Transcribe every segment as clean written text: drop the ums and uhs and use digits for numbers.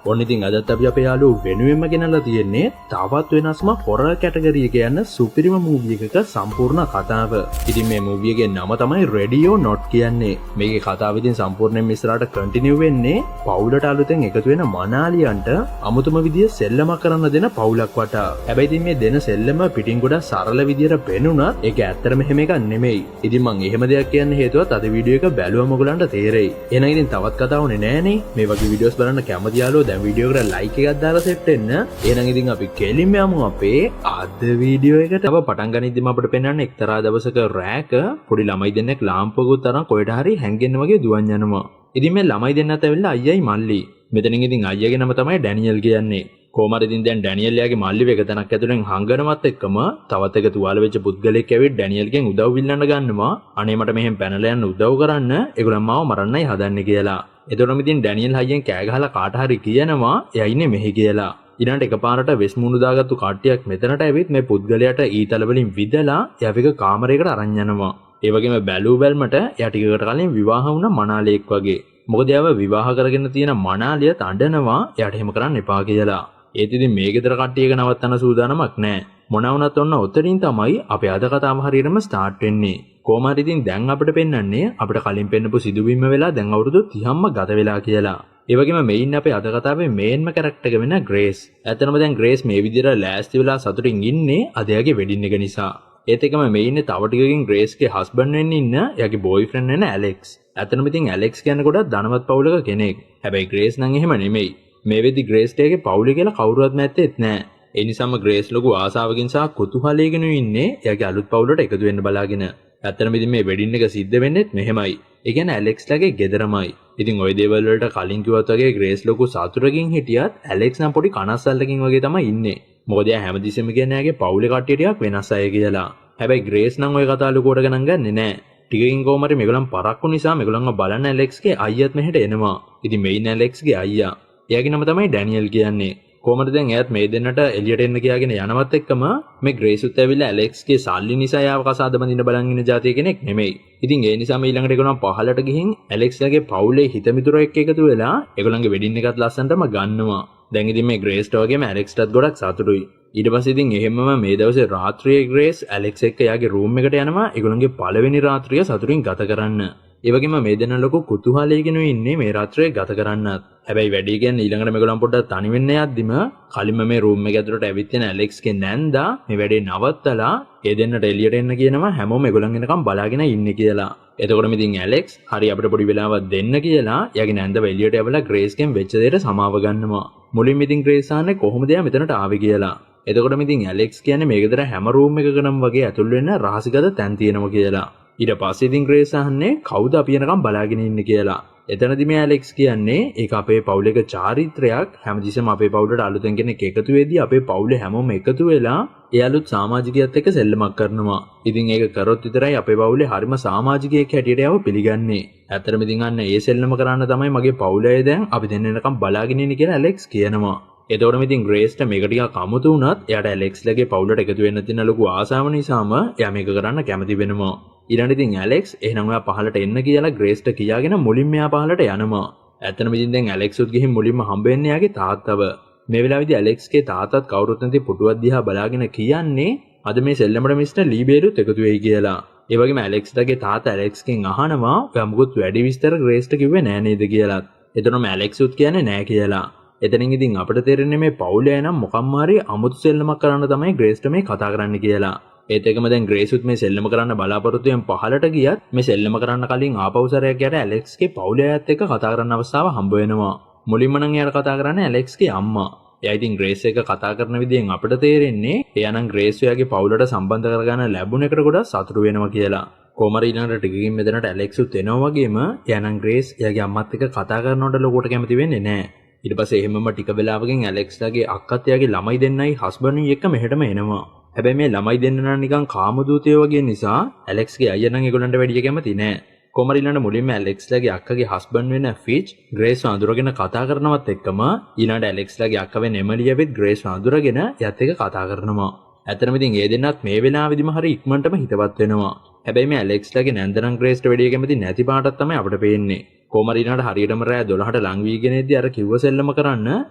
ඔන්න ඉතින් අදත් අපි අපේ යාළුවෝ වෙනුවෙන්ම ගෙනල්ලා තියෙන්නේ තවත් වෙනස්ම හොරර් කැටගරි එකේ යන සුපිරිම මූවි එකක සම්පූර්ණ කතාව. ඉතින් මේ මූවි එකේ නම තමයි රේඩියෝ නොට් කියන්නේ. මේකේ කතාව ඉතින් සම්පූර්ණයෙන්ම ඉස්සරහට කන්ටිනියු වෙන්නේ පවුලට අලුතෙන් එකතු වෙන මනාලියන්ට අමුතුම විදිය සෙල්ලමක් කරන්න දෙන පවුලක් වටා. හැබැයි ඉතින් මේ දෙන සෙල්ලම පිටින් ගොඩක් සරල විදියට පෙනුණත් ඒක ඇත්තටම එහෙම එකක් නෙමෙයි. ඉතින් මම එහෙම දෙයක් කියන්න හේතුවත් අද වීඩියෝ එක බැලුවම ඔයගලන්ට තේරෙයි. එහෙනම් ඉතින් තවත් කතාවුනේ නෑනේ. මේ වගේ වීඩියෝස් බලන්න කැමති යාළුවෝ දැන් වීඩියෝ එකට ලයික් එකක් දාලා සෙට් වෙන්න. එහෙනම් ඉතින් අපි කෙලින්ම යමු අපේ අද වීඩියෝ එකට. අප පටන් ගනිද්දිම අපිට පෙන්වන්නේ එක්තරා දවසක රෑක පොඩි ළමයි දෙන්නෙක් ලාම්පුවකුත් අරන් කොහෙට හරි හැංගෙන්න වගේ දුවන් යනවා. ඉතින් මේ ළමයි දෙන්නත් ඇවිල්ලා අයියයි මල්ලි. මෙතනින් ඉතින් අයියාගේ නම තමයි ඩැනියල් කියන්නේ. කොහමද ඉතින් දැන් ඩැනියල් යාගේ මල්ලි වෙක තැනක් ඇතුලෙන් හංගනවත් එක්කම තවත් එක තුවාල වෙච්ච පුද්ගලෙක් ඇවිත් ඩැනියල්ගෙන් උදව් ඉල්ලන්න ගන්නවා. අනේ මට මෙහෙන් පැනලා යන්න උදව් කරන්න. ඒගොල්ලන් මාව මරන්නයි හදන්නේ කියලා. එතකොටම ඉතින් ඩැනියල් හයියෙන් කෑ ගහලා කාට හරි කියනවා එයා ඉන්නේ මෙහි කියලා. ඊළඟට එකපාරට වෙස් මුණු දාගත්තු කට්ටියක් මෙතනට ඇවිත් මේ පුද්ගලයාට ඊතල වලින් විදලා එයාව එක කාමරයකට අරන් යනවා. ඒ වගේම බැලූ බැල්මට එයා ටිකකට කලින් විවාහ වුණ මනාලියෙක් වගේ. මොකද එයාව විවාහ කරගෙන තියෙන මනාලිය තඬනවා එයාට එහෙම කරන්න එපා කියලා. ඒත් ඉතින් මේ ගෙදර කට්ටියක නවත්තන්න සූදානමක් නැහැ. මොන වුණත් ඔන්න ඔතනින් තමයි අපේ අද කතාව හරියටම ස්ටාර්ට් වෙන්නේ. කොහොම හරි ඉතින් දැන් අපිට පෙන්වන්නේ අපිට කලින් පෙන්නපු සිදුවීම වෙලා දැන් අවුරුදු 30ක්ම ගත වෙලා කියලා. ඒ වගේම මේින් අපේ අද කතාවේ මේන්ම කැරක්ටර් එක වෙන ග්‍රේස්. ඇත්තටම දැන් ග්‍රේස් මේ විදිහට ලෑස්ති වෙලා සතුටින් ඉන්නේ අද එයාගේ වෙඩින් එක නිසා. ඒත් එකම මේ ඉන්නේ තව ටිකකින් ග්‍රේස්ගේ හස්බන්ඩ් වෙන්න ඉන්න එයාගේ බෝයිෆ්‍රෙන්ඩ් වෙන ඇලෙක්ස්. ඇත්තටම ඉතින් ඇලෙක්ස් කියන්නේ ගොඩක් ධනවත් පවුලක කෙනෙක්. හැබැයි ග්‍රේස් නම් එහෙම නෙමෙයි. මේ වෙද්දි ග්‍රේස්ට ඒකේ පවුලේ කියලා කවුරුවත් නැත්තේත් නෑ. ඒ නිසාම ග්‍රේස් ලොකු ආසාවකින් සහ කුතුහලයකින් ඉන්නේ එයාගේ අලුත් පවුලට එකතු වෙන්න බලාගෙන. ඇත්තටම ඉතින් මේ වෙඩින් එක සිද්ධ වෙන්නේත් මෙහෙමයි. ඒ කියන්නේ ඇලෙක්ස්ලාගේ ගෙදරමයි. ඉතින් ওই දේවල් වලට කලින් කිව්වත් වගේ ග්‍රේස් ලොකු සතුටකින් හිටියත් ඇලෙක්ස් නම් පොඩි කනස්සල්ලකින් වගේ තමයි ඉන්නේ. මොකද එයා හැමතිස්සෙම කියන්නේ එයාගේ පවුලේ කට්ටිය ටිකක් වෙනස් අය කියලා. හැබැයි ග්‍රේස් නම් ওই කතාව ලොකුවට ගණන් ගන්නෙ නෑ. ටිකකින් කොහොම හරි මේගොල්ලන් පරක්කු නිසා මේගොල්ලන්ව බලන්න ඇලෙක්ස්ගේ අයියාත් මෙහෙට එනවා. ඉතින් මෙයින් ඇලෙක්ස්ගේ අයියා. එයාගේ නම තමයි ඩැනියල් කියන්නේ. කොහමද දැන් එයාත් මේ දෙන්නට එළියට එන්න කියාගෙන යනවත් එක්කම මේ ග්‍රේසුත් ඇවිල්ලා ඇලෙක්ස්ගේ සල්ලි නිසා යාව කසාද බඳින්න බලන් ඉන්න જાතිය කෙනෙක් නෙමෙයි. ඉතින් ඒ නිසාම ඊළඟට ඒගොල්ලන් පහලට ගිහින් ඇලෙක්ස්ලාගේ පවුලේ හිතමිතුරෝ එක්ක එකතු වෙලා ඒගොල්ලන්ගේ වෙඩින් එකත් ලස්සනටම ගන්නවා. දැන් ඉතින් මේ ග්‍රේස්ට වගේම ඇලෙක්ස්ටත් ගොඩක් සතුටුයි. ඊට පස්සේ ඉතින් එහෙමම මේ දවසේ රාත්‍රියේ ග්‍රේස් ඇලෙක්ස් එක්ක එයාගේ රූම් එකට යනවා ඒගොල්ලන්ගේ පළවෙනි රාත්‍රිය සතුටින් ගත කරන්න. ඒ වගේම මේ දෙන්න ලොකු කුතුහලයකින් ඉන්නේ මේ රාත්‍රියේ ගත කරන්නත්. හැබැයි වැඩි කියන්නේ ඊළඟට මේගොල්ලන් පොඩ්ඩක් තනි වෙන්න යද්දිම කලින්ම මේ රූම් එක ඇතුළට ඇවිත් යන ඇලෙක්ස්ගේ නැන්දා මේ වැඩේ නවත්තලා ඒ දෙන්නට එළියට එන්න කියනවා හැමෝම ඒගොල්ලන් එනකම් බලාගෙන ඉන්නේ කියලා. එතකොටම ඉතින් ඇලෙක්ස් හරි අපිට පොඩි වෙලාවක් දෙන්න කියලා එයාගේ නැන්දව එළියට ඇවලා ග්‍රේස්ගෙන් වෙච්ච දෙයට සමාව ගන්නවා. මුලින්ම ඉතින් ග්‍රේස් ආන්නේ කොහොමද එයා මෙතනට ආවේ කියලා. එතකොටම ඉතින් ඇලෙක්ස් කියන්නේ මේ ගෙදර හැම රූම් එකකටම වගේ ඇතුල් වෙන්න රහසිගත තැන් තියෙනවා කියලා. ඊට පස්සේ ඉතින් ග්‍රේස් අහන්නේ කවුද අපි යනකම් බලාගෙන ඉන්නේ කියලා. එතනදි මේ ඇලෙක්ස් කියන්නේ ඒක අපේ පවුලේ චාරිත්‍රයක්. හැමතිස්සෙම අපේ පවුලට අලුතෙන් කෙනෙක් එකතු වෙද්දී අපේ පවුලේ හැමෝම එකතු වෙලා ඒ අලුත් සමාජිකයත් එක්ක සෙල්ලමක් කරනවා. ඉතින් ඒක කරොත් විතරයි අපේ පවුලේ හරිම සමාජිකයෙක් හැටියට යව පිළිගන්නේ. ඇත්තටම ඉතින් අන්න ඒ සෙල්ලම කරන්න තමයි මගේ පවුලේ දැන් අපි දෙන්න එනකම් බලාගෙන ඉන්නේ කියලා ඇලෙක්ස් කියනවා. එතකොටම ඉතින් ග්‍රේස්ට මේක ටිකක් අමුතු වුණත් එයාට ඇලෙක්ස්ලගේ පවුලට එකතු වෙන්න තියෙන ලොකු ආසාව නිසාම එයා මේක කරන්න කැමති වෙනවා. ඊළඟට ඉතින් ඇලෙක්ස් එහෙනම් ඔයා පහලට එන්න කියලා ග්‍රේස්ට කියාගෙන මුලින්ම එයා පහලට යනවා. ඇත්තටම ඉතින් දැන් ඇලෙක්ස්ුත් ගිහින් මුලින්ම හම්බ වෙන්නේ එයාගේ තාත්තව. මේ වෙලාවේදී ඇලෙක්ස්ගේ තාත්තත් කවුරුත් නැති පුටුවක් දිහා බලාගෙන කියන්නේ අද මේ සෙල්ලමට මිස්ටර් ලීබේරුත් එකතු වෙයි කියලා. ඒ වගේම ඇලෙක්ස්ගේ තාත්තා ඇලෙක්ස්ගෙන් අහනවා ඔයා මොකද වැඩි විස්තර ග්‍රේස්ට කිව්වේ නෑ නේද කියලා. එතනම ඇලෙක්ස්ුත් කියන්නේ නෑ කියලා. එතනින් ඉතින් අපිට තේරෙන්නේ මේ පවුලේ නම් මොකක්ම හරි අමුතු සෙල්ලමක් කරන්න තමයි ග්‍රේස්ට මේ කතා කරන්න කියලා. ඒත් එකම දැන් ග්‍රේසුත් මේ සෙල්ලම කරන්න බලාපොරොත්තු වෙන පහලට ගියත් මේ සෙල්ලම කරන්න කලින් ආපෞසරයක් යට ඇලෙක්ස්ගේ පවුලේ අයත් එක්ක කතා කරන්න අවස්ථාව හම්බ වෙනවා. මුලින්ම නම් එයාට කතා කරන්නේ ඇලෙක්ස්ගේ අම්මා. එයා ඉතින් ග්‍රේස් එක්ක කතා කරන විදිහෙන් අපිට තේරෙන්නේ එයා නම් ග්‍රේස් ඔයාගේ පවුලට සම්බන්ධ කරගන්න ලැබුණ එකට ගොඩක් සතුටු වෙනවා කියලා. කොහමද ඊළඟට ටිකකින් මෙතනට ඇලෙක්සුත් එනවා වගේම එයා නම් ග්‍රේස් එයාගේ අම්මත් එක්ක කතා කරනකොට ලොකුවට කැමති වෙන්නේ නැහැ. ඊට පස්සේ එහෙමම ටික වෙලාවකින් ඇලෙක්ස්ලාගේ අක්කත් එයාගේ ළමයි දෙන්නයි හස්බන්ඩ්යි එක්ක මෙහෙටම එනවා. හැබැයි මේ ළමයි දෙන්න නම් නිකන් කාමදූතයෝ වගේ නිසා ඇලෙක්ස්ගේ අයියා නම් ඒගොල්ලන්ට වැඩිය කැමති නෑ. කොහමද ඊළඟට මුලින්ම ඇලෙක්ස්ලාගේ අක්කගේ හස්බන්ඩ් වෙන ෆිච් ග්‍රේස් අඳුරගෙන කතා කරනවත් එක්කම ඊළඟට ඇලෙක්ස්ලාගේ අක්ක වෙන එමලියවෙත් ග්‍රේස් අඳුරගෙන එයත් එක්ක කතා කරනවා. ඇත්තටම ඉතින් ඒ දෙන්නත් මේ වෙලාවෙදිම හරි ඉක්මනටම හිතවත් වෙනවා. හැබැයි මේ ඇලෙක්ස්ලාගේ නැන්දනම් ග්‍රේස්ට වැඩිය කැමති නැති පාටක් තමයි අපිට පේන්නේ. කොමරිනාට හරියටම රෑ 12ට ලං වීගෙනේදී අර කිව්ව සෙල්ලම කරන්න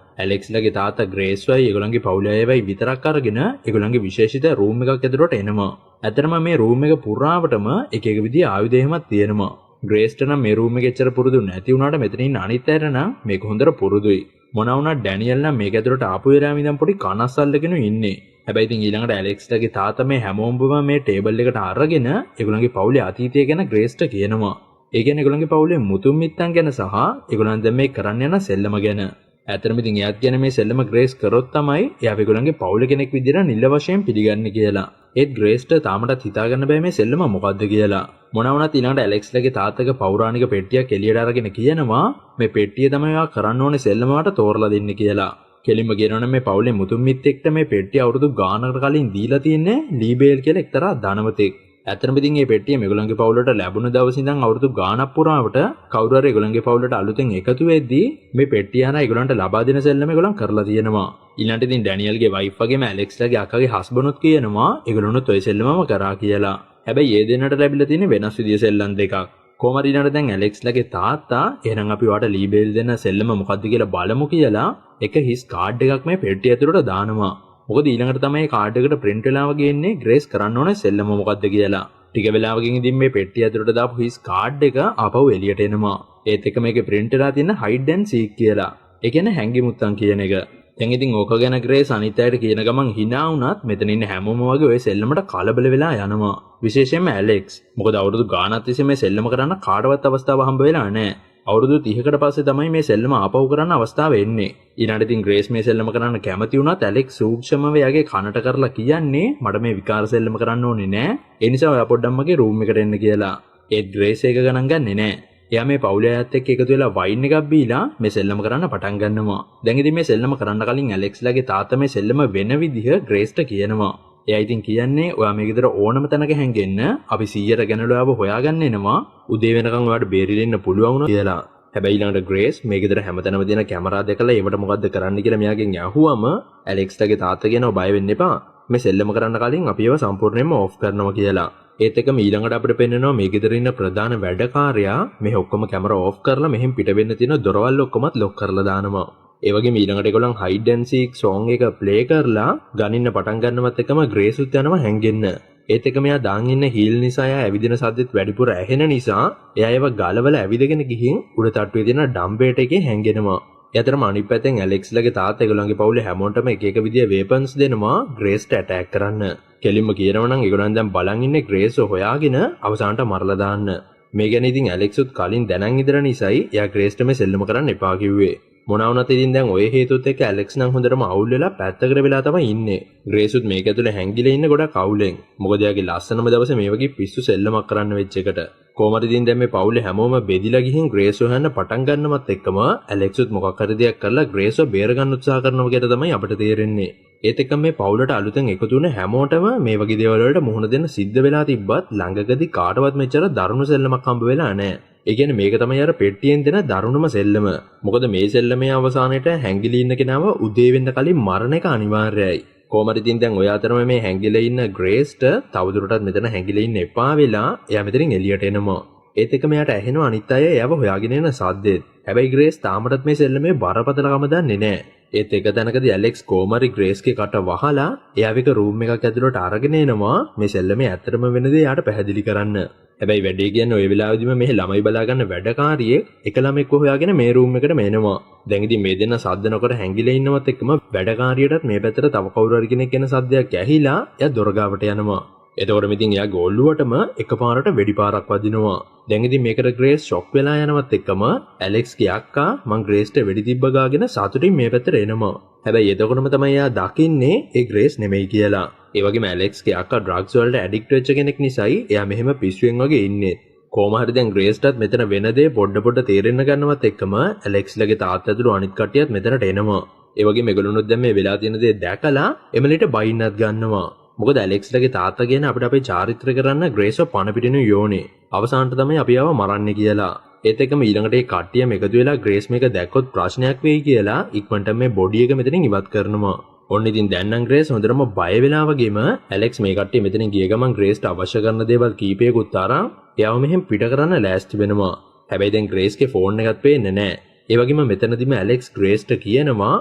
ඇලෙක්ස්ලගේ තාත්තා ග්‍රේස්වයි ඒගොල්ලන්ගේ පවුලේ අයවයි විතරක් අරගෙන ඒගොල්ලන්ගේ විශේෂිත රූම් එකක් ඇතුළට එනවා. ඇත්තටම මේ රූම් එක පුරාවටම එක එක විදිහේ ආයුධ එහෙමත් තියෙනවා. ග්‍රේස්ට නම් මේ රූම් එකේ එච්චර පුරුදු නැති වුණාට මෙතන ඉන්න අනිත් අයට නම් මේක හොඳට පුරුදුයි. මොනවා වුණත් ඩැනියල් නම් මේක ඇතුළට ආපු වෙලාවෙ ඉඳන් පොඩි කනස්සල්ලගෙන ඉන්නේ. හැබැයි ඉතින් ඊළඟට ඇලෙක්ස්ලගේ තාත්තා මේ හැමෝම මේ ටේබල් එකට අරගෙන ඒගොල්ලන්ගේ පවුලේ අතීතය ගැන ග්‍රේස්ට කියනවා. ඒ කියන්නේ ඒගොල්ලන්ගේ පවුලේ මුතුන් මිත්තන් ගැන සහ ඒගොල්ලන් දැන් මේ කරන්න යන සෙල්ලම ගැන. ඇත්තටම ඉතින් එයාත් කියන්නේ මේ සෙල්ලම ග්‍රේස් කරොත් තමයි එයා ඒගොල්ලන්ගේ පවුල කෙනෙක් විදිහට නිල වශයෙන් පිළිගන්නේ කියලා. ඒත් ග්‍රේස්ට තාමටත් හිතා ගන්න බෑ මේ සෙල්ලම මොකද්ද කියලා. මොනවා වුණත් ඊළඟට ඇලෙක්ස්ලගේ තාත්තගේ පෞරාණික පෙට්ටියක් එළියට අරගෙන කියනවා මේ පෙට්ටිය තමයි ඔයා කරන්න ඕනේ සෙල්ලමකට තෝරලා දෙන්න කියලා. කෙලින්ම කියනවනම් මේ පවුලේ මුතුන් මිත්තෙක්ට මේ පෙට්ටිය අවුරුදු ගානකට කලින් දීලා තියෙන්නේ ලීබේල් කියලා එක්තරා ධනවතෙක්. ඇත්තටම ඉතින් මේ පෙට්ටිය මේගොල්ලන්ගේ පවුලට ලැබුණ දවස් ඉඳන් අවුරුදු ගාණක් පුරාවට කවුරු හරි ඒගොල්ලන්ගේ පවුලට අලුතෙන් එකතු වෙද්දී මේ පෙට්ටිය අරන් ඒගොල්ලන්ට ලබා දෙන සෙල්ලම ඒගොල්ලන් කරලා තියෙනවා. ඊළඟට ඉතින් ඩැනියල්ගේ වයිෆ් වගේම ඇලෙක්ස්ලාගේ අක්කගේ හස්බන්ඩ්ුත් කියනවා ඒගොල්ලොනුත් ඔය සෙල්ලමම කරා කියලා. හැබැයි ඒ දෙන්නට ලැබිලා තියෙන වෙනස් විදිය සෙල්ලම් දෙකක්. කොහමද ඊළඟට දැන් ඇලෙක්ස්ලාගේ තාත්තා එහෙනම් අපි ඔයාලට ලීබේල් දෙන සෙල්ලම මොකද්ද කියලා බලමු කියලා එක හිස් කාඩ් එකක් මේ පෙට්ටිය ඇතුළට දානවා. මොකද ඊළඟට තමයි කාඩ් එකට print වෙලාව ගේන්නේ ග්‍රේස් කරන්න ඕනේ සෙල්ලම මොකද්ද කියලා. ටික වෙලාවකින් ඉතින් මේ පෙට්ටිය ඇතුළට දාපු හිස් කාඩ් එක ආපහු එළියට එනවා. ඒත් එක මේකේ print වෙලා තියෙන hide and seek කියලා. ඒ කියන්නේ හැංගි මුත්තන් කියන එක. දැන් ඉතින් ඕක ගැන ග්‍රේස් අනිත් අයට කියන ගමන් hina වුණත් මෙතන ඉන්න හැමෝම වගේ ওই සෙල්ලමට කලබල වෙලා යනවා. විශේෂයෙන්ම ඇලෙක්ස්. මොකද අවුරුදු ගාණක් තිස්සේ මේ සෙල්ලම කරන්න කාටවත් අවස්ථාවක් හම්බ වෙලා නැහැ. අවුරුදු 30කට පස්සේ තමයි මේ සෙල්ලම ආපහු කරන්න අවස්ථාව එන්නේ. ඊළඟට ඉතින් ග්‍රේස් මේ සෙල්ලම කරන්න කැමති වුණත් ඇලෙක්ස් සූක්ෂමව එයාගේ කනට කරලා කියන්නේ මට මේ විකාර සෙල්ලම කරන්න ඕනේ නෑ. ඒ නිසා ඔයා පොඩ්ඩක් මගේ රූම් එකට එන්න කියලා. ඒත් ග්‍රේස් ඒක ගණන් ගන්නෙ නෑ. එයා මේ පවුලේ අයත් එක්ක එකතු වෙලා වයින් එකක් බීලා මේ සෙල්ලම කරන්න පටන් ගන්නවා. දැන් ඉතින් මේ සෙල්ලම කරන්න කලින් ඇලෙක්ස්ලාගේ තාත්තා මේ සෙල්ලම වෙන විදිහ ග්‍රේස්ට කියනවා. එයා ඉතින් කියන්නේ ඔයා මේ ගෙදර ඕනම තැනක හැංගෙන්න අපි 100ට ගැනලාව හොයාගන්න එනවා. උදේ වෙනකන් ඔයාට බේරිලා ඉන්න පුළුවන් වුණා කියලා. හැබැයි ඊළඟට ග්‍රේස් මේ ගෙදර හැමතැනම තියෙන කැමරා දැකලා ඒවට මොකද්ද කරන්න කියලා මෙයාගෙන් අහුවම ඇලෙක්ස්ලාගේ තාත්තා කියනවා බය වෙන්න එපා. මේ සෙල්ලම කරන්න කලින් අපි ඒවා සම්පූර්ණයෙන්ම ඕෆ් කරනවා කියලා. ඒත් එකම ඊළඟට අපිට පෙන්නනවා මේ ගෙදර ඉන්න ප්‍රධාන වැඩකාරයා මේ ඔක්කොම කැමරා ඕෆ් කරලා මෙහෙන් පිට වෙන්න තියෙන දොරවල් ඔක්කොමත් ලොක් කරලා දානවා. ඒ වගේම ඊළඟට ඒගොල්ලන් hide and seek song එක play කරලා ගනින්න පටන් ගන්නවත් එකම ග්‍රේස් උත් යනවා හැංගෙන්න. ඒත් එක මෙයා දාන් ඉන්න හීල් නිසා එයා ඇවිදින සද්දෙත් වැඩිපුර ඇහෙන නිසා එයා ඒව ගලවල ඇවිදගෙන ගිහින් උඩ තට්ටුවේ තියෙන ඩම්බේට එකේ හැංගෙනවා. එයාතරම අනිත් පැත්තෙන් ඇලෙක්ස්ලාගේ තාත්තා ඒගොල්ලන්ගේ පවුලේ හැමෝටම එක එක විදිහේ වෙපන්ස් දෙනවා ග්‍රේස්ට ඇටැක් කරන්න. කෙලින්ම කියනවා නම් ඒගොල්ලන් දැන් බලන් ඉන්නේ ග්‍රේස්ව හොයාගෙන අවසානට මරලා දාන්න. මේ ගැන ඉතින් ඇලෙක්ස්ුත් කලින් දැනන් ඉදර නිසායි එයා ග්‍රේස්ට මේ සෙල්ලම කරන්න එපා කිව්වේ. මොනවා වුණත් ඉතින් දැන් ඔය හේතුත් එක්ක ඇලෙක්ස් නම් හොඳටම අවුල් වෙලා පැත්තකට වෙලා තමයි ඉන්නේ. ග්‍රේස්ුත් මේක ඇතුලේ හැංගිලා ඉන්න ගොඩක් අවුලෙන්. මොකද එයාගේ ලස්සනම දවසේ මේ වගේ පිස්සු සෙල්ලමක් කරන්න වෙච්ච එකට. කොහමද ඉතින් දැන් මේ පවුලේ හැමෝම බෙදිලා ගිහින් ග්‍රේස් හොයන්න පටන් ගන්නවත් එක්කම ඇලෙක්ස්ුත් මොකක් හරි දෙයක් කරලා ග්‍රේස්ව බේර ගන්න උත්සාහ කරනවා කියලා තමයි අපිට තේරෙන්නේ. ඒත් එක්ක මේ පවුලට අලුතෙන් එකතු වුණ හැමෝටම මේ වගේ දේවල් වලට මුහුණ දෙන්න සිද්ධ වෙලා තිබ්බත් ළඟකදී කාටවත් මෙච්චර දරුණු සෙල්ලමක් හම්බ වෙලා නැහැ. ඒ කියන්නේ මේක තමයි අර පෙට්ටියෙන් දෙන දරුණුම සෙල්ලම. මොකද මේ සෙල්ලමේ අවසානයේට හැංගිලි ඉන්න කෙනාව උදේ වෙන්න කලින් මරණ එක අනිවාර්යයි. කොහමද ඉතින් දැන් ඔය අතරම මේ හැංගිලා ඉන්න ග්‍රේස්ට තවදුරටත් මෙතන හැංගිලා ඉන්න එපා වෙලා එයා මෙතනින් එළියට එනවා. ඒත් එක මෙයාට ඇහෙනවා අනිත් අය එයාව හොයාගෙන එන සද්දෙත්. හැබැයි ග්‍රේස් තාමටත් මේ සෙල්ලමේ බරපතලකම දන්නේ නැහැ. ඒත් එක තැනකදී ඇලෙක්ස් කොමරි ග්‍රේස්ගේ කට වහලා එයාව එක රූම් එකක් ඇතුළට අරගෙන එනවා මේ සෙල්ලමේ ඇත්තටම වෙන දේ යාට පැහැදිලි කරන්න. හැබැයි වැඩේ කියන්නේ ඔය වෙලාවෙදිම මේ ළමයි බලා ගන්න වැඩකාරියෙක් එක ළමෙක්ව හොයාගෙන මේ රූම් එකටම එනවා. දැන් ඉතින් මේ දෙන්න සද්ද නොකර හැංගිලා ඉන්නවත් එක්කම වැඩකාරියටත් මේ පැත්තට තව කවුරු හරි කෙනෙක් එන සද්දයක් ඇහිලා එයා දොර ගාවට යනවා. එතකොට ඉතින් එයා ගෝල්ලුවටම එකපාරට වෙඩිපාරක් වදිනවා. දැන් ඉතින් මේකට ග්‍රේස් ෂොක් වෙලා යනවත් එක්කම ඇලෙක්ස්ගේ අක්කා මං ග්‍රේස්ට වෙඩි තිබ්බ ගාගෙන සතුටින් මේ පැත්තට එනවා. හැබැයි එතකොටම තමයි එයා දකින්නේ ඒ ග්‍රේස් නෙමෙයි කියලා. ඒ වගේම ඇලෙක්ස්ගේ අක්කා ඩ්‍රග්ස් වලට ඇඩික්ට් වෙච්ච කෙනෙක් නිසායි එයා මෙහෙම පිස්සුවෙන් වගේ ඉන්නේ. කොහොම හරි දැන් ග්‍රේස්ටත් මෙතන වෙන දේ පොඩ තේරෙන්න ගන්නවත් එක්කම ඇලෙක්ස්ලගේ තාත්තා ඇතුළු අනිත් කට්ටියත් මෙතනට එනවා. ඒ වගේම මේගොල්ලොනුත් දැන් මේ වෙලා තියෙන දේ දැකලා එමලිට බයින්නත් ගන්නවා. මොකද ඇලෙක්ස්ලගේ තාත්තා කියන අපිට අපේ චාරිත්‍ර කරන්න ග්‍රේස්ව පණ පිටිනු යෝනේ. අවසානට තමයි අපි ආව මරන්නේ කියලා. ඒත් එක්කම ඊළඟට ඒ කට්ටියම එකතු වෙලා ග්‍රේස් මේක දැක්කොත් ප්‍රශ්නයක් වෙයි කියලා ඉක්මනට මේ බොඩි එක මෙතනින් ඉවත් කරනවා. ඔන්න ඉතින් දැන් නම් ග්‍රේස් හොඳටම බය වෙලා වගේම ඇලෙක්ස් මේ කට්ටිය මෙතනින් ගිය ගමන් ග්‍රේස්ට අවශ්‍ය කරන දේවල් කීපයකුත් අරන් එයාව මෙහෙන් පිට කරන්න ලෑස්ති වෙනවා. හැබැයි දැන් ග්‍රේස්ගේ ෆෝන් එකත් පේන්නේ නැහැ. ඒ වගේම මෙතනදිම ඇලෙක්ස් ග්‍රේස්ට කියනවා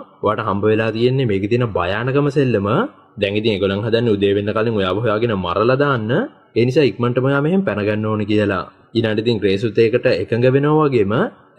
ඔයාට හම්බ වෙලා තියෙන්නේ මේකේ තියෙන භයානකම සෙල්ලම. දැන් ඉතින් ඒගොල්ලන් හදන්නේ උදේ වෙන්න කලින් ඔයාව හොයාගෙන මරලා දාන්න. ඒ නිසා ඉක්මනටම ඔයා මෙහෙන් පැන ගන්න ඕනේ කියලා. ඊළඟට ඉතින් ග්‍රේසුත් ඒකට එකඟ වෙනවා වගේම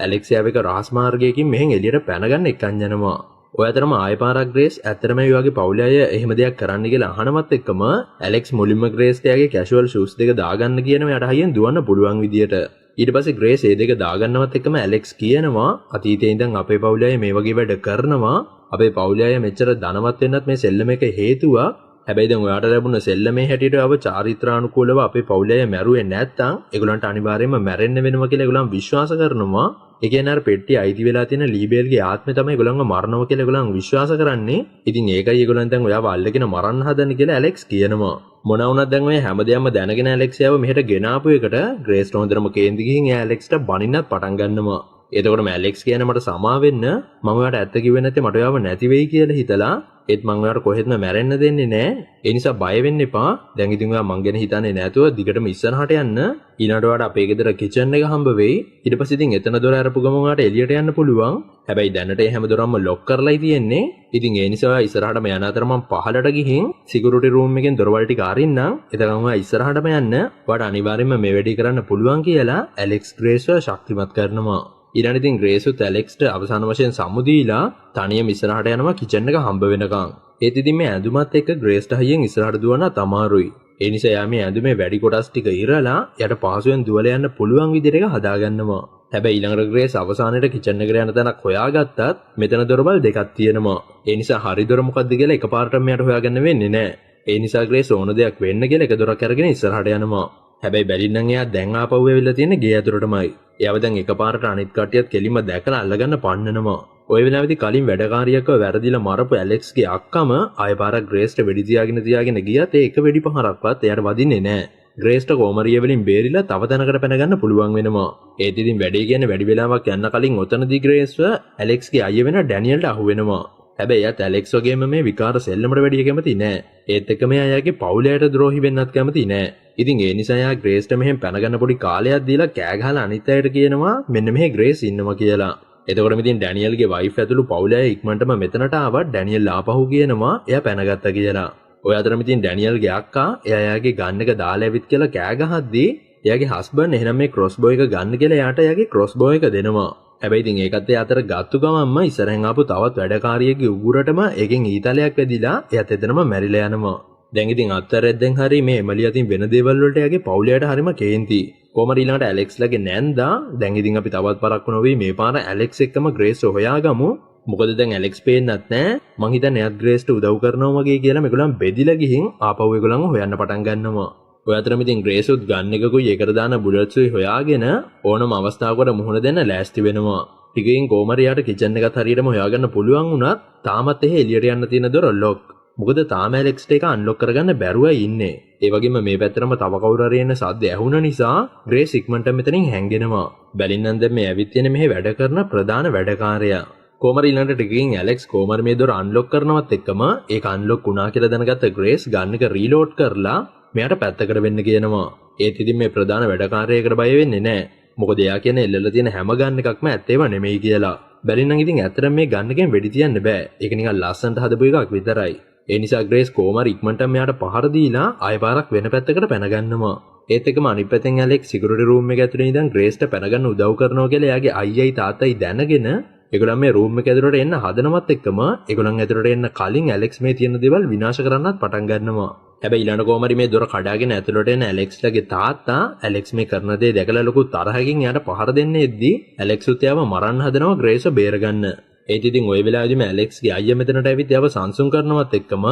ඇලෙක්ස් යාව එක රහස් මාර්ගයකින් මෙහෙන් එළියට පැන ගන්න එකන් යනවා. ඔය අතරම ආයෙ පාරක් ග්‍රේස් ඇත්තටම මේ වගේ පවුලේ අය එහෙම දෙයක් කරන්න කියලා අහනවත් එක්කම ඇලෙක්ස් මුලින්ම ග්‍රේස්ට යාගේ කැෂුවල් ෂූස් දෙක දාගන්න කියනවා යට හයියෙන් දුවන්න පුළුවන් විදියට. ඊට පස්සේ ග්‍රේස් ඒ දෙක දාගන්නවත් එක්කම ඇලෙක්ස් කියනවා අතීතයේ ඉඳන් අපේ පවුලේ අය මේ වගේ වැඩ කරනවා. අපේ පවුලේ අය මෙච්චර ධනවත් වෙන්නත් මේ සෙල්ලම එක හේතුවක්. හැබැයි දැන් ඔයාට ලැබුණ සෙල්ලමේ හැටියට ආව චාරිත්‍රානුකූලව අපේ පවුලේ අය මැරුවේ නැත්තම් ඒගොල්ලන්ට අනිවාර්යයෙන්ම මැරෙන්න වෙනවා කියලා ඒගොල්ලන් විශ්වාස කරනවා. ඒ කියන්නේ අර පෙට්ටිය අයිති වෙලා තියෙන ලීබේල්ගේ ආත්මය තමයි ඒගොල්ලන්ව මරනවා කියලා ඒගොල්ලන් විශ්වාස කරන්නේ. ඉතින් ඒකයි ඒගොල්ලන් දැන් ඔයාව අල්ලගෙන මරන්න හදන්නේ කියලා ඇලෙක්ස් කියනවා. මොන වුණත් දැන් ඔය හැමදේම දැනගෙන ඇලෙක්ස් යව මෙහෙට ගෙනාපු එකට ග්‍රේස් හොඳටම කේන්ති ගිහින් එයා ඇලෙක්ස්ට බනින්නත් පටන් ගන්නවා. එතකොට ඇලෙක්ස් කියන මට සමා වෙන්න මම ඔයාට ඇත්ත කිව්වේ නැත්තේ මට ඔයාව නැති වෙයි කියලා හිතලා ඒත් මම ඔයාට කොහෙත්ම මැරෙන්න දෙන්නේ නැහැ. ඒ නිසා බය වෙන්න එපා. දැන් ඉතින් ඔයා මං ගැන හිතන්නේ නැතුව දිගටම ඉස්සරහට යන්න. ඊළඟට ඔයාට අපේ ගෙදර කිචන් එක හම්බ වෙයි. ඊට පස්සේ ඉතින් එතන දොර අරපු ගමන් ඔයාට එළියට යන්න පුළුවන්. හැබැයි දැනට ඒ හැම දොරක්ම ලොක් කරලායි තියෙන්නේ. ඉතින් ඒ නිසා ඔයා ඉස්සරහටම යන අතර මම පහලට ගිහින් සිකියුරිටි රූම් එකෙන් දොරවල් ටික අරින්නම්. එතකන් ඔයා ඉස්සරහටම යන්න. ඔයාට අනිවාර්යයෙන්ම මේ වැඩේ කරන්න පුළුවන් කියලා ඇලෙක්ස් ග්‍රේස්ව ශක්තිමත් කරනවා. ඊළඟට ඉතින් ග්‍රේසුත් ඇලෙක්ස්ට අවසාන වශයෙන් සමුදීලා තනියම ඉස්සරහට යනවා කිචන් එක හම්බ වෙනකන්. ඒත් ඉතින් මේ ඇඳුමත් එක්ක ග්‍රේස්ට හයියෙන් ඉස්සරහට දුවන්නත් අමාරුයි. ඒ නිසා යා මේ ඇඳුමේ වැඩි කොටස් ටික ඉරලා යට පහසුවෙන් දුවලා යන්න පුළුවන් විදිහට එක හදාගන්නවා. හැබැයි ඊළඟට ග්‍රේස් අවසානයේ කිචන් එකට යන තැනක් හොයාගත්තත් මෙතන දොරවල් දෙකක් තියෙනවා. ඒ නිසා හරි දොර මොකක්ද කියලා එකපාරටම මෙයාට හොයාගන්න වෙන්නේ නැහැ. ඒ නිසා ග්‍රේස් ඕන දෙයක් වෙන්න කියලා එක දොරක් අරගෙන ඉස්සරහට යනවා. හැබැයි බැලින්නම් එයා දැන් ආපහු ඇවිල්ලා තියෙන්නේ ගේ ඇතුළටමයි. එයාව දැන් එකපාරට අනිත් කට්ටියත් කෙලින්ම දැකලා අල්ලගන්න පන්නනවා. ඔය වෙලාවේදී කලින් වැඩකාරියකව වැරදිලා මරපු ඇලෙක්ස්ගේ අක්කම ආයෙ පාරක් ග්‍රේස්ට වෙඩි තියාගෙන ගියත් ඒ එක වෙඩි පහරක්වත් එයාට වදින්නේ නැහැ. ග්‍රේස්ට කොමරිය වලින් බේරිලා තව තැනකට පැන ගන්න පුළුවන් වෙනවා. ඒත් ඉතින් වැඩේ කියන්නේ වැඩි වෙලාවක් යන්න කලින් ඔතනදී ග්‍රේස්ව ඇලෙක්ස්ගේ අයියා වෙන ඩැනියල්ට අහු වෙනවා. හැබැයි එයාත් ඇලෙක්ස් වගේම මේ විකාර සෙල්ලමට වැඩිය කැමති නෑ. ඒත් එක්කම එයාගේ පවුලයට ද්‍රෝහි වෙන්නත් කැමති නෑ. ඉතින් ඒ නිසා එයා ග්‍රේස්ට මෙහෙන් පැනගන්න පොඩි කාලයක් දීලා කෑ ගහලා අනිත් අයට කියනවා මෙන්න මෙහෙ ග්‍රේස් ඉන්නවා කියලා. එතකොට ඉතින් ඩැනියල්ගේ වයිෆ් ඇතුළු පවුලේ ඉක්මනටම මෙතනට ආවා ඩැනියල් ආපහු කියනවා එයා පැනගත්තා කියලා. ඔය අතරම ඉතින් ඩැනියල්ගේ අක්කා එයාගේ ගන් එක දාලා ඇවිත් කියලා කෑ ගහද්දී එයාගේ හස්බන්ඩ් එහෙනම් මේ ක්‍රොස්බෝ එක ගන්න කියලා එයාට එයාගේ ක්‍රොස්බෝ එක දෙනවා. හැබැයි ඉතින් ඒකත් ඒ අතර ගත්තු ගමන්ම ඉස්සරහෙන් ආපු තවත් වැඩකාරියෙක්ගේ උගුරටම එකෙන් ඊතලයක් වැදිලා එයාත් එතනම මැරිලා යනවා. දැන් ඉතින් අත්තරෙද්දෙන් හරි මේ එමලි අතින් වෙන දේවල් වලට එයාගේ පවුලයට හරිම කේන්ති. කොහමද ඊළඟට ඇලෙක්ස්ලාගේ නැන්දා දැන් ඉතින් අපි තවත් පරක්ක නොවි මේ පාර ඇලෙක්ස් එක්කම ග්‍රේස් හොයාගමු. මොකද දැන් ඇලෙක්ස් පේන්නත් නැහැ. මං හිතන්නේ එයාත් ග්‍රේස්ට උදව් කරනවා වගේ කියලා මේගොල්ලන් බෙදිලා ගිහින් ආපහු ඒගොල්ලන්ව හොයන්න පටන් ගන්නවා. ඔය අතරම ඉතින් ග්‍රේසුත් ගන් එකකුයි ඒකට දාන බුලට්ස්ුයි හොයාගෙන ඕනම අවස්ථාවකට මුහුණ දෙන්න ලෑස්ති වෙනවා. ටිකකින් කොමරියාට කිචන් එකත් හරියටම හොයාගන්න පුළුවන් වුණත් තාමත් එහෙ එළියට යන්න තියෙන දොර ලොක්. මොකද තාම ඇලෙක්ස්ට එක අන්ලොක් කරගන්න බැරුවයි ඉන්නේ. ඒ වගේම මේ පැත්තටම තව කවුරු හරි එන සද්ද ඇහුණ නිසා ග්‍රේස් ඉක්මනට මෙතනින් හැංගෙනවා. බැලින්නම් දැන් මේ ඇවිත් තියෙන මෙහෙ වැඩ කරන ප්‍රධාන වැඩකාරයා. කොමරි ඊළඟට ටිකකින් ඇලෙක්ස් කොමරි මේ දොර අන්ලොක් කරනවත් එක්කම ඒක අන්ලොක් වුණා කියලා දැනගත්ත ග්‍රේස් ගන් එක රීලෝඩ් කරලා මෙයාට පැත්තකට වෙන්න කියනවා. ඒත් ඉතින් මේ ප්‍රධාන වැඩකාරයෙකුට බය වෙන්නේ නැහැ. මොකද එයා කියන්නේ එල්ලලා තියෙන හැම ගන් එකක්ම ඇත්තේම නෙමෙයි කියලා. බැරිනම් ඉතින් ඇත්තටම මේ ගන් එකෙන් වෙඩි තියන්න බෑ. ඒක නිකන් ලස්සනට හදපු එකක් විතරයි. ඒ නිසා ග්‍රේස් කොමරි ඉක්මනට මෙයාට පහර දීලා ආයෙ පාරක් වෙන පැත්තකට පැන ගන්නවා. ඒත් එක්කම අනිත් පැත්තෙන් ඇලෙක්ස් සිකියුරිටි රූම් එක ඇතුලේ ඉඳන් ග්‍රේස්ට පැනගන්න උදව් කරනවා කියලා එයාගේ අයියයි තාත්තයි දැනගෙන ඒගොල්ලන් මේ රූම් එක ඇතුලට එන්න හදනවත් එක්කම ඒගොල්ලන් ඇතුලට එන්න කලින් ඇලෙක්ස් මේ තියෙන දේවල් විනාශ කරන්නත් පටන් ගන්නවා. හැබැයි ඊළඟ කොමරි මේ දොර කඩාගෙන ඇතුලට එන ඇලෙක්ස්ලගේ තාත්තා ඇලෙක්ස් මේ කරන දේ දැකලා ලොකු තරහකින් එයාට පහර දෙන්නෙද්දී ඇලෙක්ස්ුත් එයාව මරන්න හදනවා ග්‍රේස්ව බේරගන්න. ඒත් ඉතින් ওই වෙලාවේදීම ඇලෙක්ස්ගේ අයියා මෙතනට ඇවිත් එයාව සංසුන් කරනවත් එක්කම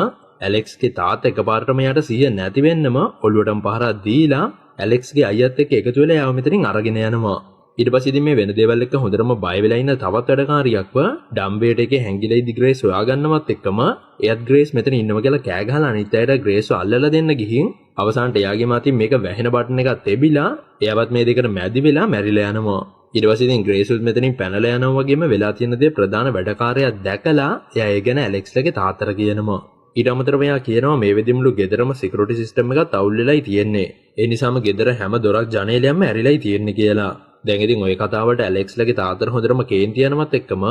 ඇලෙක්ස්ගේ තාත්තා එකපාරටම එයාට සිහිය නැති වෙන්නම ඔළුවටම පහරක් දීලා ඇලෙක්ස්ගේ අයියාත් එක්ක එකතු වෙලා එයාව මෙතනින් අරගෙන යනවා. ඊට පස්සේ ඉතින් මේ වෙන දේවල් එක්ක හොඳටම බය වෙලා ඉන්න තවත් වැඩකාරියෙක්ව ඩම්බේට එකේ හැංගිලා ඉදි ග්‍රේස් හොයාගන්නවත් එක්කම එයත් ග්‍රේස් මෙතන ඉන්නවා කියලා කෑ ගහලා අනිත් අයට ග්‍රේස්ව අල්ලලා දෙන්න ගිහින් අවසානට එයාගේ මාතින් මේක වැහෙන බටන් එකක් තෙබිලා එයාවත් මේ දෙකට මැදි වෙලා මැරිලා යනවා. ඊට පස්සේ ඉතින් ග්‍රේස්ුත් මෙතනින් පැනලා යනවා වගේම වෙලා තියෙන දේ ප්‍රධාන වැඩකාරයා දැකලා එයා ඒ ගැන ඇලෙක්ස්ලගේ තාත්තට කියනවා. ඊට අමතරව එයා කියනවා මේ වෙදිමුළු ගෙදරම සිකියුරිටි සිස්ටම් එකක් අවුල් වෙලායි තියෙන්නේ. ඒ නිසාම ගෙදර හැම දොරක් ජනේලයක්ම ඇරිලායි තියෙන්නේ කියලා. දැන් ඉතින් ওই කතාවට ඇලෙක්ස්ලගේ තාත්තට හොඳටම කේන්ති යනවත් එක්කම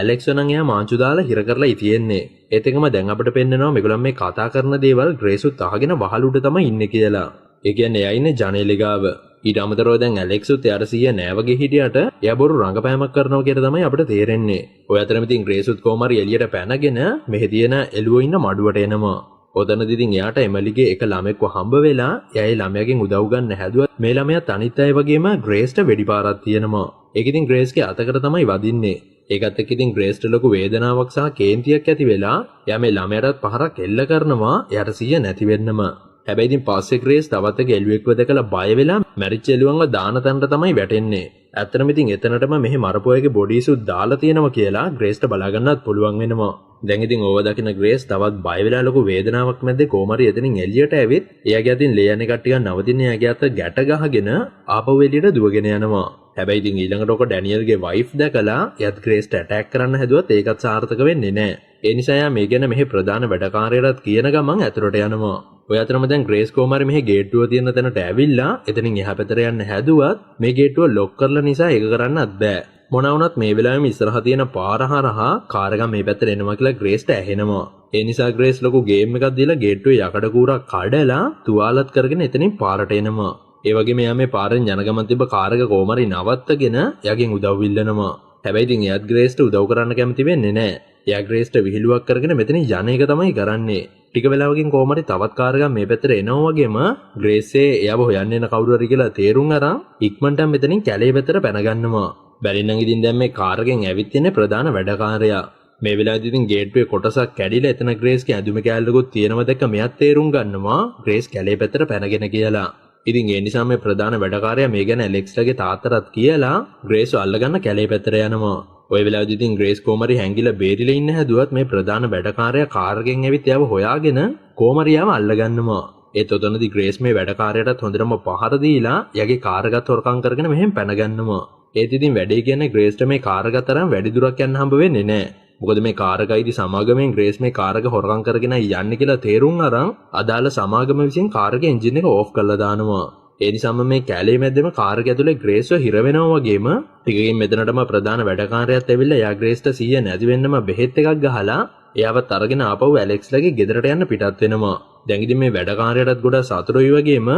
ඇලෙක්ස් නම් එයා මාංචු දාලා හිර කරලා ඉතියෙන්නේ. ඒත් එකම දැන් අපිට පෙන්නනවා මේගොල්ලන් මේ කතා කරන දේවල් ග්‍රේසුත් අහගෙන වහල උඩ තමයි ඉන්නේ කියලා. ඒ කියන්නේ එයා ඉන්නේ ජනේලෙ ගාව. ඊට අමතරව දැන් ඇලෙක්සුත් එයාට සීය නෑවගේ හිටියට එයා බොරු රංගපෑමක් කරනවා කියලා තමයි අපිට තේරෙන්නේ. ඔය අතරම ඉතින් ග්‍රේසුත් කොහමරි එළියට පැනගෙන මෙහෙ තියෙන එළුව ඉන්න මඩුවට එනවා. ඔතනදී ඉතින් එයාට එමලිගේ එක ළමෙක්ව හම්බ වෙලා එයා ඒ ළමයාගෙන් උදව් ගන්න හැදුවත් මේ ළමයාත් අනිත් අය වගේම ග්‍රේස්ට වෙඩිපාරක් තියෙනවා. ඒක ඉතින් ග්‍රේස්ගේ අතකට තමයි වදින්නේ. ඒකත් එක්ක ඉතින් ග්‍රේස්ට ලොකු වේදනාවක් සහ කේන්තියක් ඇති වෙලා එයා මේ ළමයාටත් පහරක් එල්ල කරනවා එයාට සිහිය නැති වෙන්නම. හැබැයි ඉතින් පස්සේ ග්‍රේස් තවත් එක එළුවෙක්ව දැකලා බය වෙලා මැරිච්ච එළුවන්ව දාන තැනට තමයි වැටෙන්නේ. ඇත්තටම ඉතින් එතනටම මෙහි මරපුවගේ බොඩිසුත් දාලා තියෙනවා කියලා ග්‍රේස්ට බලා ගන්නත් පුළුවන් වෙනවා. දැන් ඉතින් ඕව දකින ග්‍රේස් තවත් බය වෙලා ලොකු වේදනාවක් මැද්දේ කොහමරි එතනින් එළියට ඇවිත් එයාගේ අතින් ලේ යන්නේ කට්ටිය නවතින එයාගේ අත ගැට ගහගෙන ආපහු එළියට දුවගෙන යනවා. හැබැයි ඉතින් ඊළඟට ඔක ඩැනියල්ගේ වයිෆ් දැකලා එයාත් ග්‍රේස්ට ඇටැක් කරන්න හැදුවත් ඒකත් සාර්ථක වෙන්නේ නැහැ. ඒ නිසා එයා මේ ගැන මෙහි ප්‍රධාන වැඩකාරයටත් කියන ගමන් ඇතුළට යනවා. ඔය අතරම දැන් ග්‍රේස් කොහමරි මෙහි ගේට්ටුව තියෙන තැනට ඇවිල්ලා එතනින් එහා පැත්තට යන්න හැදුවත් මේ ගේට්ටුව ලොක් කරලා නිසා ඒක කරන්නත් බෑ. මොනවා වුණත් මේ වෙලාවෙම ඉස්සරහ තියෙන පාර හරහා කාර් එක මේ පැත්තට එනවා කියලා ග්‍රේස්ට ඇහෙනවා. ඒ නිසා ග්‍රේස් ලොකු ගේම් එකක් දීලා ගේට්ටුවේ යකඩ කූරක් කඩලා තුවාලත් කරගෙන එතනින් පාරට එනවා. ඒ වගේම එයා මේ පාරෙන් යන ගමන් තිබ්බ කාර් එක කොහමරි නවත්තගෙන එයාගෙන් උදව් ඉල්ලනවා. හැබැයි ඉතින් එයාත් ග්‍රේස්ට උදව් කරන්න කැමති වෙන්නේ නැහැ. එයා ග්‍රේස්ට විහිළුවක් කරගෙන මෙතනින් යන එක තමයි කරන්නේ. ටික වෙලාවකින් කොහමරි තවත් කාර් එකක් මේ පැත්තට එනවා වගේම ග්‍රේස්සේ එයාව හොයන්න එන කවුරු හරි කියලා තේරුම් අරන් ඉක්මනට මෙතනින් කැලේ පැත්තට පැන ගන්නවා. බැරි නම් ඉතින් දැන් මේ කාර් එකෙන් ඇවිත් ඉන්නේ ප්‍රධාන වැඩකාරයා. මේ වෙලාවේදී ඉතින් ගේට්ටුවේ කොටසක් කැඩිලා එතන ග්‍රේස්ගේ ඇඳුම කෑල්ලකුත් තියෙනවා දැක්ක මෙයාත් තේරුම් ගන්නවා ග්‍රේස් කැලේ පැත්තට පැනගෙන කියලා. ඉතින් ඒ නිසා මේ ප්‍රධාන වැඩකාරයා මේ ගැන ඇලෙක්ස්ලගේ තාත්තටත් කියලා ග්‍රේස්ව අල්ලගන්න කැලේ පැත්තට යනවා. ඔය වෙලාවේදී ඉතින් ග්‍රේස් කොහමරි හැංගිලා බේරිලා ඉන්න හැදුවත් මේ ප්‍රධාන වැඩකාරයා කාර් එකෙන් ඇවිත් එයාව හොයාගෙන කොහමරියාව අල්ලගන්නවා. ඒත් ඔතනදී ග්‍රේස් මේ වැඩකාරයාටත් හොඳටම පහර දීලා එයාගේ කාර් එකත් හොරකම් කරගෙන මෙහෙම පැනගන්නවා. ඒත් ඉතින් වැඩේ කියන්නේ ග්‍රේස්ට මේ කාර් එක තරම් වැඩි දුරක් යන්න හම්බ වෙන්නේ නැහැ. මොකද මේ කාර් එකයිදී සමාගමෙන් ග්‍රේස් මේ කාර් එක හොරකම් කරගෙන යන්නේ කියලා තේරුම් අරන් අදාළ සමාගම විසින් කාර් එකේ එන්ජින් එක ඕෆ් කරලා දානවා. ඒ නිසාම මේ කැලේ මැද්දේම කාර් එක ඇතුලේ ග්‍රේස්ව හිර වෙනවා වගේම ටිකකින් මෙතනටම ප්‍රධාන වැඩකාරයාත් ඇවිල්ලා එයා ග්‍රේස්ට සීය නැති වෙන්නම බෙහෙත් එකක් ගහලා එයාවත් අරගෙන ආපහු ඇලෙක්ස්ලගේ ගෙදරට යන්න පිටත් වෙනවා. දැන් ඉතින් මේ වැඩකාරයාටත් ගොඩක් සතුටුයි වගේම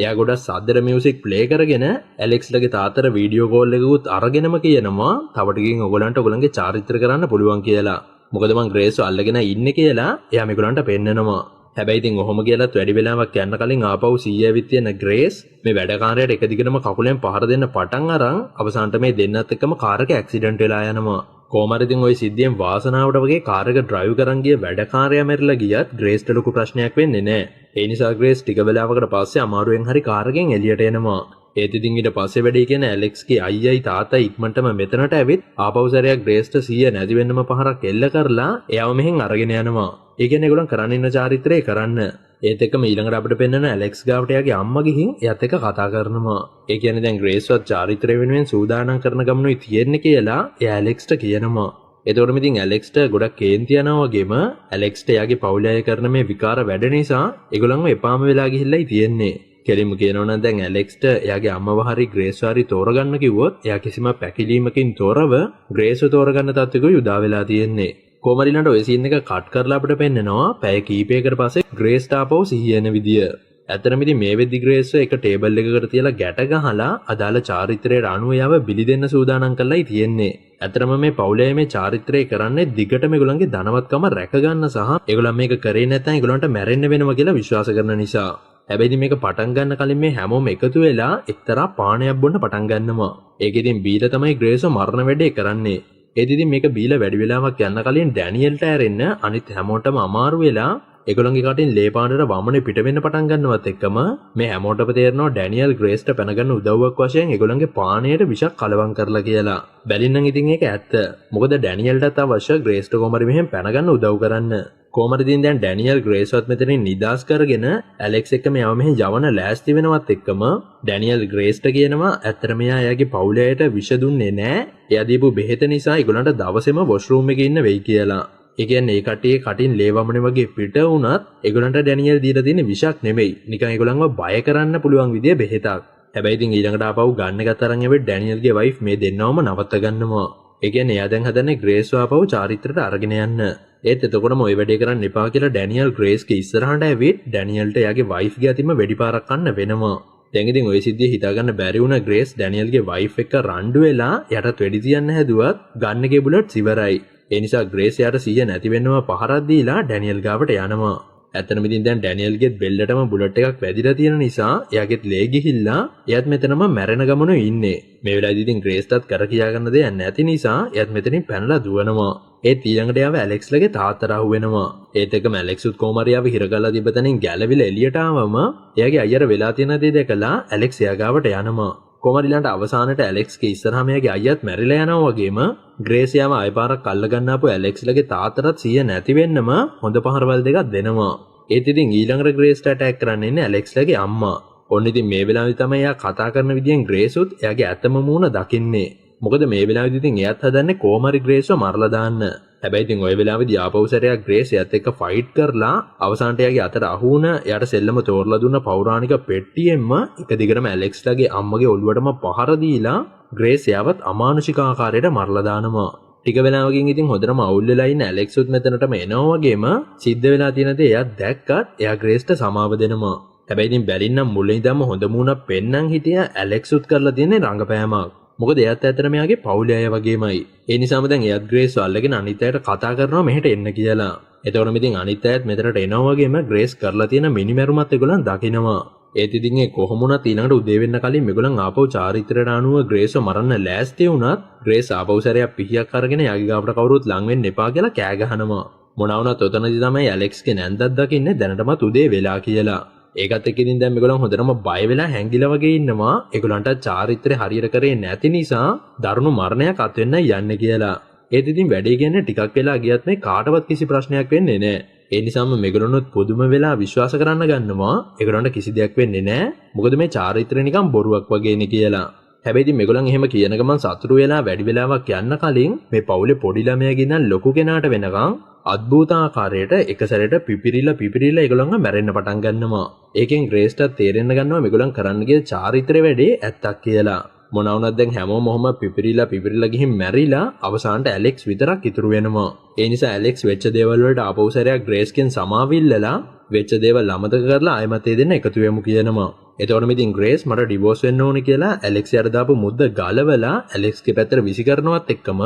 එයා ගොඩක් සද්දර මියුසික් ප්ලේ කරගෙන ඇලෙක්ස්ලගේ තාත්තට වීඩියෝ කෝල් එකකුත් අරගෙනම කියනවා තව ටිකකින් ඔයගලන්ට ඔයගලන්ගේ චාරිත්‍ර කරන්න පුළුවන් කියලා. මොකද මං ග්‍රේස්ව අල්ලගෙන ඉන්නේ කියලා එයා මේගොල්ලන්ට පෙන්නනවා. හැබැයි ඉතින් ඔහොම කියලාත් වැඩි වෙලාවක් යන්න කලින් ආපහු සීය ඇවිත් තියෙන ග්‍රේස් මේ වැඩකාරයාට එක දිගටම කකුලෙන් පහර දෙන්න පටන් අරන් අවසානට මේ දෙන්නත් එක්කම කාර් එක ඇක්සිඩන්ට් වෙලා යනවා. කොහමරි ඉතින් ওই සිද්ධියෙන් වාසනාවට වගේ කාර් එක ඩ්‍රයිව් කරන් ගිය වැඩකාරයා මැරිලා ගියත් ග්‍රේස්ට ලොකු ප්‍රශ්නයක් වෙන්නේ නැහැ. ඒ නිසා ග්‍රේස් ටික වෙලාවකට පස්සේ අමාරුවෙන් හරි කාර් එකෙන් එළියට එනවා. ඒත් ඉතින් ඊට පස්සේ වැඩේ කියන ඇලෙක්ස්ගේ අයියයි තාත්තයි ඉක්මනටම මෙතනට ඇවිත් ආපහු සැරයක් ග්‍රේස්ට සීය නැති වෙන්නම පහරක් එල්ල කරලා එයාව මෙහෙන් අරගෙන යනවා. ඒ කියන්නේ ඒගොල්ලන් කරන්න ඉන්න චාරිත්‍රය කරන්න. ඒත් එක්කම ඊළඟට අපිට පෙන්වන ඇලෙක්ස් ගාවට එයාගේ අම්මා ගිහින් එයාත් එක්ක කතා කරනවා. ඒ කියන්නේ දැන් ග්‍රේස්වත් චාරිත්‍රය වෙනුවෙන් සූදානම් කරන ගමනුයි තියෙන්නේ කියලා එයා ඇලෙක්ස්ට කියනවා. එතකොටම ඉතින් ඇලෙක්ස්ට ගොඩක් කේන්ති යනවා වගේම ඇලෙක්ස්ට එයාගේ පවුල අය කරන මේ විකාර වැඩ නිසා ඒගොල්ලන්ව එපාම වෙලා ගිහිල්ලායි තියෙන්නේ. කෙලින්ම කියනවා නම් දැන් ඇලෙක්ස්ට එයාගේ අම්මව හරි ග්‍රේස්ව හරි තෝරගන්න කිව්වොත් එයා කිසිම පැකිලීමකින් තොරව ග්‍රේස්ව තෝරගන්න තත්ත්වෙක උදා වෙලා තියෙන්නේ. කොමරිලන්ට ඔය සීන් එක කට් කරලා අපිට පෙන්නනවා පැය කීපයකට පස්සේ ග්‍රේස් තාපව සිහිය එන විදිය. ඇත්තටම ඉතින් මේ වෙද්දි ග්‍රේස්ව එක ටේබල් එකකට තියලා ගැට ගහලා අදාළ චාරිත්‍රයට අනුව යව බිලි දෙන්න සූදානම් කරලායි තියෙන්නේ. ඇත්තටම මේ පවුලේ මේ චාරිත්‍රය කරන්නේ දිගට මේගොල්ලන්ගේ ධනවත්කම රැක ගන්න සහ ඒගොල්ලන් මේක කරේ නැත්නම් ඒගොල්ලන්ට මැරෙන්න වෙනවා කියලා විශ්වාස කරන නිසා. හැබැයි මේක පටන් ගන්න කලින් මේ හැමෝම එකතු වෙලා එක්තරා පානයක් බොන්න පටන් ගන්නවා. ඒක ඉතින් බීලා තමයි ග්‍රේස්ව මරණ වැඩේ කරන්නේ. ඒත් ඉතින් මේක බීලා වැඩි වෙලාවක් යන්න කලින් ඩැනියෙල්ට ඇරෙන්න අනිත් හැමෝටම අමාරු වෙලා ඒගොල්ලන්ගේ කටින් ලේ පානට වමනේ පිට වෙන්න පටන් ගන්නවත් එක්කම මේ හැමෝටම තේරෙනවා ඩැනියෙල් ග්‍රේස්ට පැනගන්න උදව්වක් වශයෙන් ඒගොල්ලන්ගේ පානයට විෂක් කලවම් කරලා කියලා. බැලින්නම් ඉතින් ඒක ඇත්ත. මොකද ඩැනියෙල්ටත් අවශ්‍ය ග්‍රේස්ට කොහමරි මෙහෙම පැනගන්න උදව් කරන්න. කොහමරි දැන් ඩැනියෙල් ග්‍රේස්වත් මෙතනින් නිදාස් කරගෙන ඇලෙක්ස් එක්ක මෙයාව මෙහෙන් යවන ලෑස්ති වෙනවත් එක්කම ඩැනියෙල් ග්‍රේස්ට කියනවා ඇත්තටම එයාගේ පවුලයට විෂ දුන්නේ නැහැ. එයා දීපු බෙහෙත නිසා ඒගොල්ලන්ට දවසේම වොෂ්රූම් එකේ ඉන්න වෙයි කියලා. ඒ කියන්නේ ඒ කට්ටියේ කටින් ලේ වමනේ වගේ පිට වුණත් ඒගොල්ලන්ට ඩැනියෙල් දීලා තියෙන විෂක් නෙමෙයි. නිකන් ඒගොල්ලන්ව බය කරන්න පුළුවන් විදිය බෙහෙතක්. හැබැයි ඉතින් ඊළඟට ආපහු ගන්න එකත් අරන් ඇවිත් ඩැනියල්ගේ වයිෆ් මේ දෙන්නවම නවත්ත ගන්නවා. ඒ කියන්නේ එයා දැන් හදන්නේ ග්‍රේස්ව ආපහු චාරිත්‍රයට අරගෙන යන්න. ඒත් එතකොටම ওই වැඩේ කරන්න එපා කියලා ඩැනියල් ග්‍රේස්ගේ ඉස්සරහට ඇවිත් ඩැනියල්ට එයාගේ වයිෆ්ගේ අතින්ම වෙඩිපාරක් කන්න වෙනවා. දැන් ඉතින් ওই සිද්ධිය හිතාගන්න බැරි වුණ ග්‍රේස් ඩැනියල්ගේ වයිෆ් එක්ක රණ්ඩු වෙලා යටත් වෙඩි තියන්න හැදුවත් ගන්න එකේ බුලට්ස් ඉවරයි. ඒ නිසා ග්‍රේස් යාට සිහිය නැති වෙන්නම පහරක් දීලා ඩැනියල් ගාවට යනවා. ඇත්තටම ඉතින් දැන් ඩැනියල්ගෙත් බෙල්ලටම බුලට් එකක් වැදිලා තියෙන නිසා එයාගෙත් ලේ ගිහිල්ලා එයාත් මෙතනම මැරෙන ගමනෝ ඉන්නේ. මේ වෙලාවේදී ඉතින් ග්‍රේස්ටත් කර කියා ගන්න දෙයක් නැති නිසා එයාත් මෙතනින් පැනලා දුවනවා. ඒත් ඊළඟට යාව ඇලෙක්ස්ලගේ තාත්තට අහු වෙනවා. ඒත් එක්කම ඇලෙක්ස්ුත් කොමාරියාව හිරගලා තිබ්බ තැනින් ගැලවිලා එළියට ආවම එයාගේ අයියර වෙලා තියෙන දේ දැකලා ඇලෙක්ස් එයා ගාවට යනවා. කොමාරිලාන්ට අවසානට ඇලෙක්ස්ගේ ඉස්සරහාම එයාගේ අයියත් මැරිලා යනවා වගේම ග්‍රේස් යාම ආයපාරක් අල්ල ගන්න ආපු ඇලෙක්ස්ලගේ තාත්තටත් සිය නැති වෙන්නම හොඳ පහරවල් දෙකක් දෙනවා. ඒත් ඉතින් ඊළඟට ග්‍රේස්ට ඇටැක් කරන්න ඉන්නේ ඇලෙක්ස්ලගේ අම්මා. ඔන්න ඉතින් මේ වෙලාවේ තමයි එයා කතා කරන විදියෙන් ග්‍රේසුත් එයාගේ ඇත්තම මූණ දකින්නේ. මොකද මේ වෙලාවේදී ඉතින් එයාත් හදන්නේ කොහොමරි ග්‍රේස්ව මරලා දාන්න. හැබැයි ඉතින් ওই වෙලාවේදී ආපහු සැරයක් ග්‍රේස් එයාත් එක්ක ෆයිට් කරලා අවසානට එයාගේ අතට අහු වුණ එයාට සෙල්ලම තෝරලා දුන්න පෞරාණික පෙට්ටියෙන්ම එක දිගටම ඇලෙක්ස්ලගේ අම්මගේ ඔළුවටම පහර දීලා ග්‍රේස් එයාවත් අමානුෂික ආකාරයට මරලා දානවා. ටික වෙලාවකින් ඉතින් හොඳටම අවුල් වෙලා ඉන්න ඇලෙක්ස්ුත් මෙතනටම එනවා වගේම සිද්ධ වෙලා තියෙන දේ එයා දැක්කත් එයා ග්‍රේස්ට සමාව දෙනවා. හැබැයි ඉතින් බැරින්නම් මුලින් ඉඳන්ම හොඳ මූණක් පෙන්නන් හිටියා ඇලෙක්ස්ුත් කරලා තියෙන්නේ රංගපෑමක්. මොකද එයාත් ඇත්තටම එයාගේ පවුලේ අය වගේමයි. ඒ නිසාම දැන් එයාත් ග්‍රේස්ව අල්ලගෙන අනිත් අයට කතා කරනවා මෙහෙට එන්න කියලා. එතකොටම ඉතින් අනිත් අයත් මෙතනට එනවා වගේම ග්‍රේස් කරලා තියෙන මිනිමැරුමත් ඒගොල්ලන් දකිනවා. ඒත් ඉතින් ඒ කොහොම වුණත් ඊළඟට උදේ වෙන්න කලින් මේගොල්ලන් ආපහු චාරිත්‍රයට අනුව ග්‍රේස්ව මරන්න ලෑස්ති වුණත් ග්‍රේස් ආපහු සැරයක් පිහියක් අරගෙන යාගේ ගාවට කවුරුත් ලං වෙන්න එපා කියලා කෑ ගහනවා. මොනවා වුණත් ඔතනදී තමයි ඇලෙක්ස්ගේ නැන්දක් දකින්නේ දැනටමත් උදේ වෙලා කියලා. ඒකත් එක්ක ඉතින් දැන් මේගොල්ලන් හොඳටම බය වෙලා හැංගිලා වගේ ඉන්නවා. ඒගොල්ලන්ට චාරිත්‍රය හරියට කරේ නැති නිසා දරුණු මරණයක් අත් වෙන්න යන්නේ කියලා. ඒත් ඉතින් වැඩේ කියන්නේ ටිකක් වෙලා ගියත් මේ කාටවත් කිසි ප්‍රශ්නයක් වෙන්නේ නැහැ. ඒ නිසාම මේගොල්ලොත් පුදුම වෙලා විශ්වාස කරන්න ගන්නවා ඒගොල්ලන්ට කිසි දෙයක් වෙන්නේ නැහැ. මොකද මේ චාරිත්‍රය නිකන් බොරුවක් වගේනේ කියලා. හැබැයි ඉතින් මේගොල්ලන් එහෙම කියන ගමන් සතුටු වෙලා වැඩි වෙලාවක් යන්න කලින් මේ පවුලේ පොඩි ළමයාගේ ඉඳන් ලොකු කෙනාට වෙනකන් අద్భుත ආකාරයට එක සැරේට පිපිරිලා ඒගොල්ලන්ව මැරෙන්න පටන් ගන්නවා. ඒකෙන් ග්‍රේස්ටත් තේරෙන්න ගන්නවා මේගොල්ලන් කරන්න ගිය චාරිත්‍රය වැඩේ ඇත්තක් කියලා. මොනවා වුණත් දැන් හැමෝම ඔහොම පිපිරිලා ගිහින් මැරිලා අවසානට ඇලෙක්ස් විතරක් ඉතුරු වෙනවා. ඒ නිසා ඇලෙක්ස් වෙච්ච දේවල් වලට ආපහු සැරයක් ග්‍රේස්ගෙන් සමාවිල්ලලා වෙච්ච දේවල් අමතක කරලා ආයෙමත් ඒ දෙන්න එකතු වෙමු කියනවා. එතකොටම ඉතින් ග්‍රේස් මට ඩිවෝස් වෙන්න ඕනේ කියලා ඇලෙක්ස් යට දාපු මුද්ද ගලවලා ඇලෙක්ස්ගේ පැත්තට විසි කරනවත් එක්කම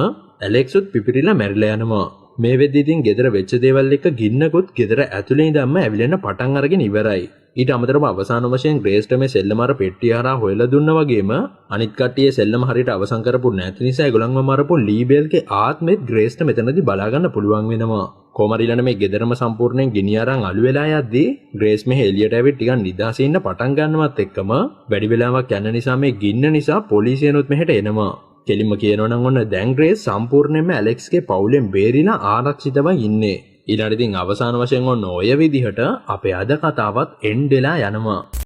ඇලෙක්ස්ුත් පිපිරිලා මැරිලා යනවා. මේ වෙද්දි ඉතින් ගෙදර වෙච්ච දේවල් එක්ක ගින්නකුත් ගෙදර ඇතුලේ ඉඳන්ම ඇවිලෙන්න පටන් අරගෙන ඉවරයි. ඊට අමතරව අවසාන වශයෙන් ග්‍රේස්ට මේ සෙල්ලම අර පෙට්ටිය හරහා හොයලා දුන්නා වගේම අනිත් කට්ටිය සෙල්ලම හරියට අවසන් කරපු නැති නිසා ඒගොල්ලන්ව මරපු ලීබෙල්ගේ ආත්මෙත් ග්‍රේස්ට මෙතනදී බලා ගන්න පුළුවන් වෙනවා. කොමාරිලන මේ ගෙදරම සම්පූර්ණයෙන් ගිනි අරන් අළු වෙලා යද්දී ග්‍රේස් මේ එළියට ඇවිත් ටිකක් නිදාසේ ඉන්න පටන් ගන්නවත් එක්කම වැඩි වෙලාවක් යන නිසා මේ ගින්න නිසා පොලිසියනොත් මෙහෙට එනවා. කෙලින්ම කියනවා නම් ඔන්න දැන් ග්‍රේස් සම්පූර්ණයෙන්ම ඇලෙක්ස්ගේ පවුලෙන් බේරිලා ආරක්ෂිතව ඉන්නේ. ඊළඟට ඉතින් අවසාන වශයෙන් ඔන්න ඔය විදිහට අපේ අද කතාවත් එන්ඩ් වෙලා යනවා.